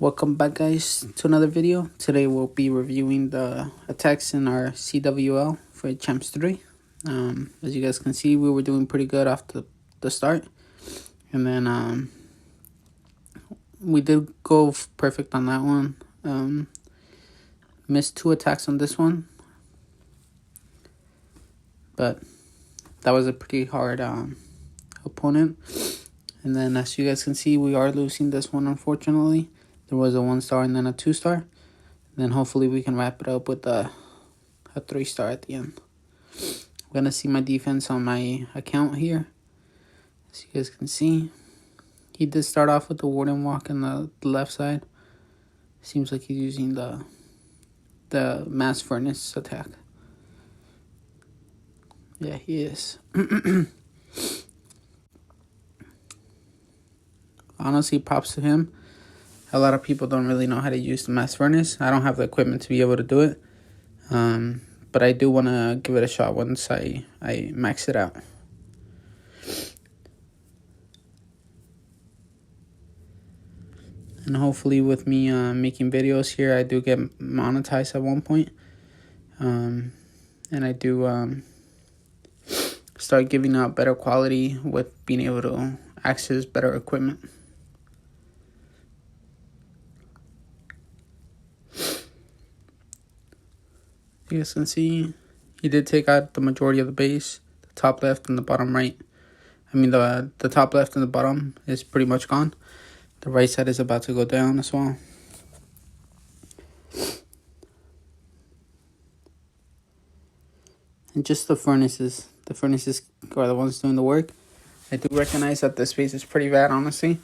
Welcome back, guys, to another video. Today we'll be reviewing the attacks in our CWL for Champs 3. As you guys can see, we were doing pretty good after the start. And then we did go perfect on that one. Missed 2 attacks on this one. But that was a pretty hard opponent. And then as you guys can see, we are losing this one, unfortunately. There was a 1-star and then a 2-star. Then hopefully we can wrap it up with a 3-star at the end. I'm going to see my defense on my account here. As you guys can see, he did start off with the Warden Walk on the left side. Seems like he's using the Mass Furnace attack. Yeah, he is. Honestly, props to him. A lot of people don't really know how to use the Mass Furnace. I don't have the equipment to be able to do it. But I do want to give it a shot once I max it out. And hopefully with me making videos here, I do get monetized at one point. And I do start giving out better quality with being able to access better equipment. You guys can see he did take out the majority of the base, the top left and the bottom right. I mean, the top left and the bottom is pretty much gone. The right side is about to go down as well. And just the furnaces are the ones doing the work. I do recognize that the space is pretty bad, honestly.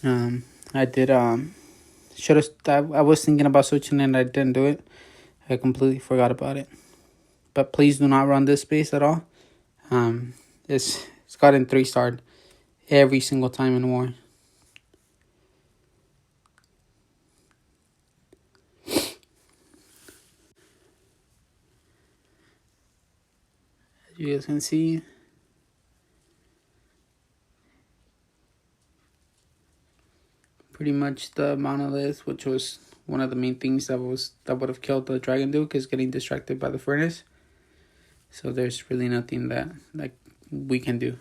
I did, I was thinking about switching and I didn't do it. I completely forgot about it. But please do not run this space at all. It's gotten 3-starred every single time in war. As you guys can see, pretty much the monolith, which was one of the main things that would have killed the Dragon Duke, is getting distracted by the furnace. So there's really nothing that we can do.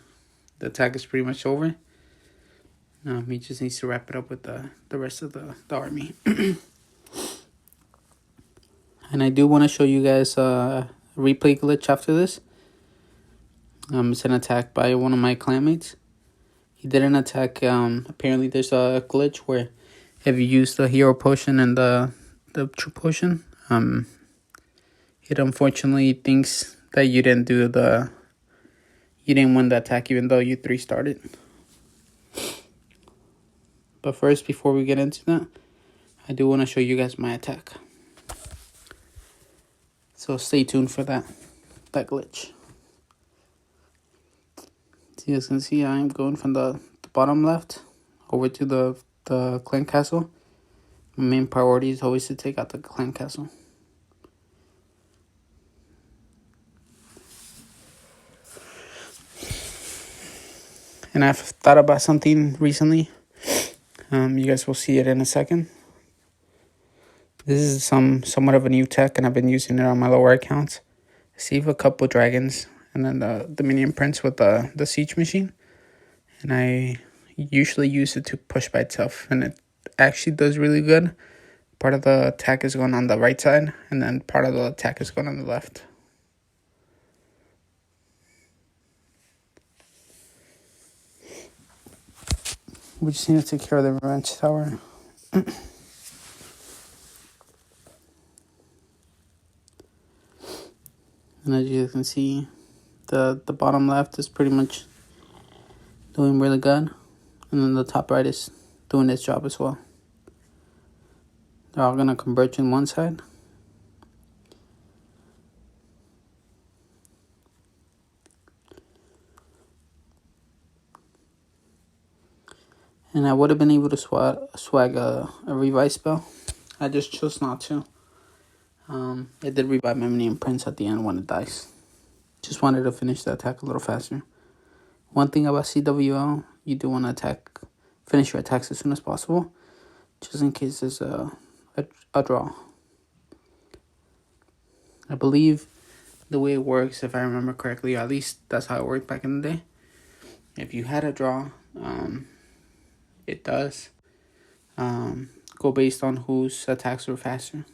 The attack is pretty much over. He just needs to wrap it up with the rest of the army. And I do want to show you guys a replay glitch after this. It's an attack by one of my clanmates. He did an attack. Apparently there's a glitch where if you use the hero potion and the true potion, it unfortunately thinks that you didn't win the attack even though you 3-starred it. But first, before we get into that, I do want to show you guys my attack. So stay tuned for that glitch. So you guys can see I'm going from the bottom left over to the clan castle. My main priority is always to take out the clan castle. And I've thought about something recently. You guys will see it in a second. This is somewhat of a new tech, and I've been using it on my lower accounts. Save a couple dragons, and then the minion prince with the siege machine. And I usually use it to push by itself, and it actually does really good. Part of the attack is going on the right side, and then part of the attack is going on the left. We just need to take care of the revenge tower. And as you can see, the bottom left is pretty much doing really good. And then the top right is doing its job as well. They're all going to converge in one side. And I would have been able to swag a revive spell. I just chose not to. It did revive my minion prince at the end when it dies. Just wanted to finish the attack a little faster. One thing about CWL, you do want to finish your attacks as soon as possible. just in case there's a draw. I believe the way it works, if I remember correctly, or at least that's how it worked back in the day. If you had a draw, it does go based on whose attacks were faster.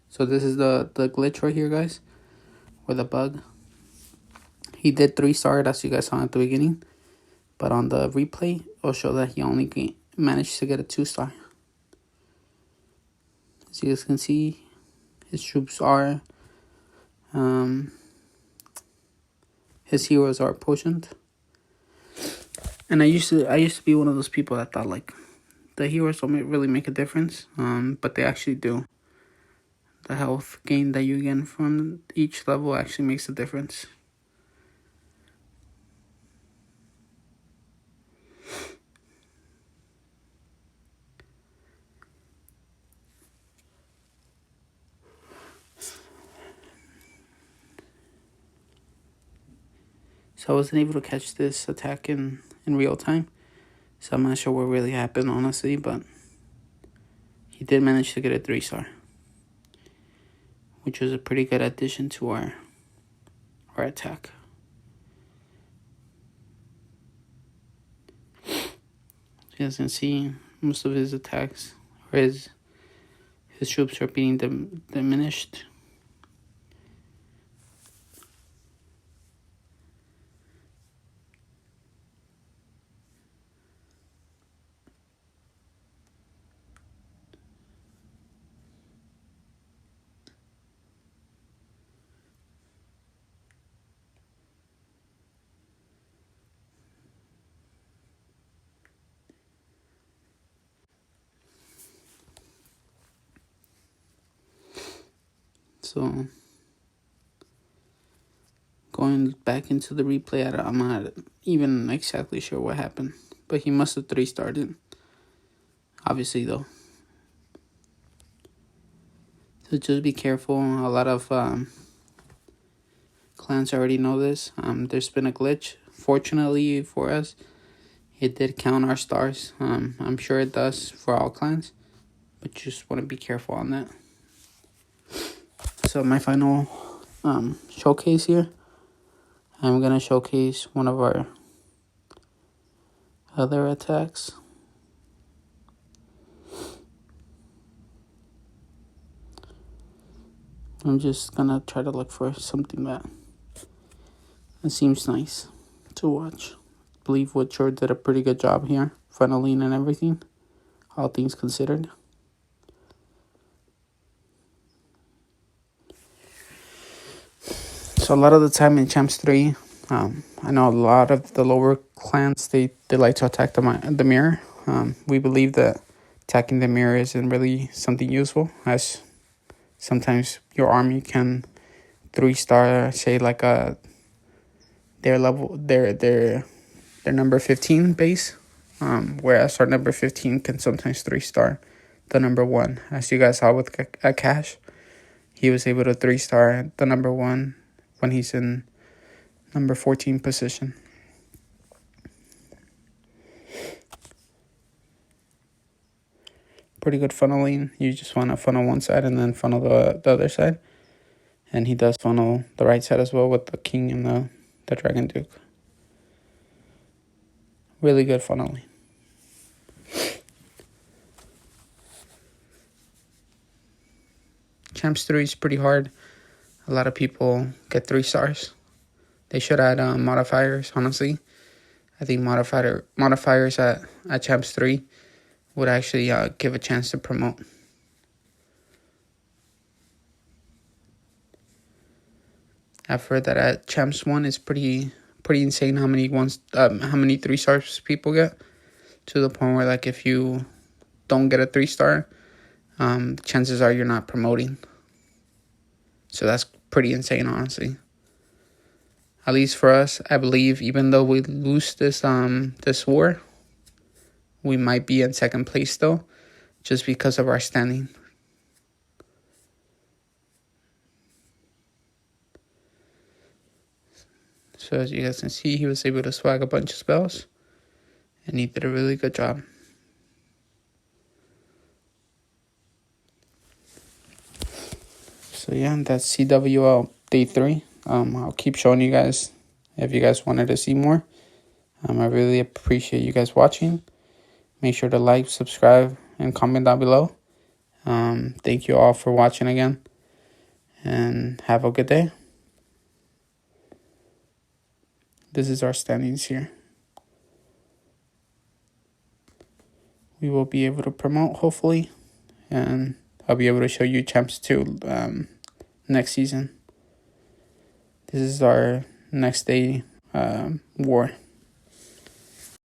So this is the glitch right here, guys, or the bug. He did 3-star, as you guys saw at the beginning, but on the replay, it'll show that he only managed to get a 2-star. As you guys can see, his troops are, his heroes are potioned. And I used to be one of those people that thought like the heroes don't really make a difference, but they actually do. The health gain that you get from each level actually makes a difference. So I wasn't able to catch this attack in real time, so I'm not sure what really happened, honestly, but he did manage to get a 3-star, which was a pretty good addition to our attack. You guys can see most of his attacks, or his troops are being diminished. So, going back into the replay, I'm not even exactly sure what happened. But he must have 3-starred it. Obviously, though. So just be careful. A lot of clans already know this. There's been a glitch. Fortunately for us, it did count our stars. I'm sure it does for all clans. But just want to be careful on that. So my final showcase here, I'm going to showcase one of our other attacks. I'm just going to try to look for something that seems nice to watch. I believe Woodshore did a pretty good job here, funneling and everything, all things considered. So a lot of the time in Champs 3, I know a lot of the lower clans, they like to attack the mirror. We believe that attacking the mirror isn't really something useful, as sometimes your army can 3-star, say like their number 15 base, whereas our number 15 can sometimes 3-star the number 1. As you guys saw with Cash, he was able to 3-star the number 1 when he's in number 14 position. Pretty good funneling. You just want to funnel one side and then funnel the other side. And he does funnel the right side as well with the king and the dragon duke. Really good funneling. Champs 3 is pretty hard. A lot of people get 3-stars. They should add modifiers, honestly. I think modifiers at Champs 3 would actually give a chance to promote. I've heard that at Champs 1 is pretty insane how many 3-stars people get, to the point where like if you don't get a 3-star, chances are you're not promoting. So that's pretty insane, honestly. At least for us, I believe, even though we lose this war, we might be in second place still, just because of our standing. So as you guys can see, he was able to swag a bunch of spells, and he did a really good job. So yeah, that's CWL day 3. I'll keep showing you guys if you guys wanted to see more. I really appreciate you guys watching. Make sure to like, subscribe, and comment down below. Thank you all for watching again, and have a good day. This is our standings here. We will be able to promote, hopefully, and I'll be able to show you Champs 2 next season. This is our next day war.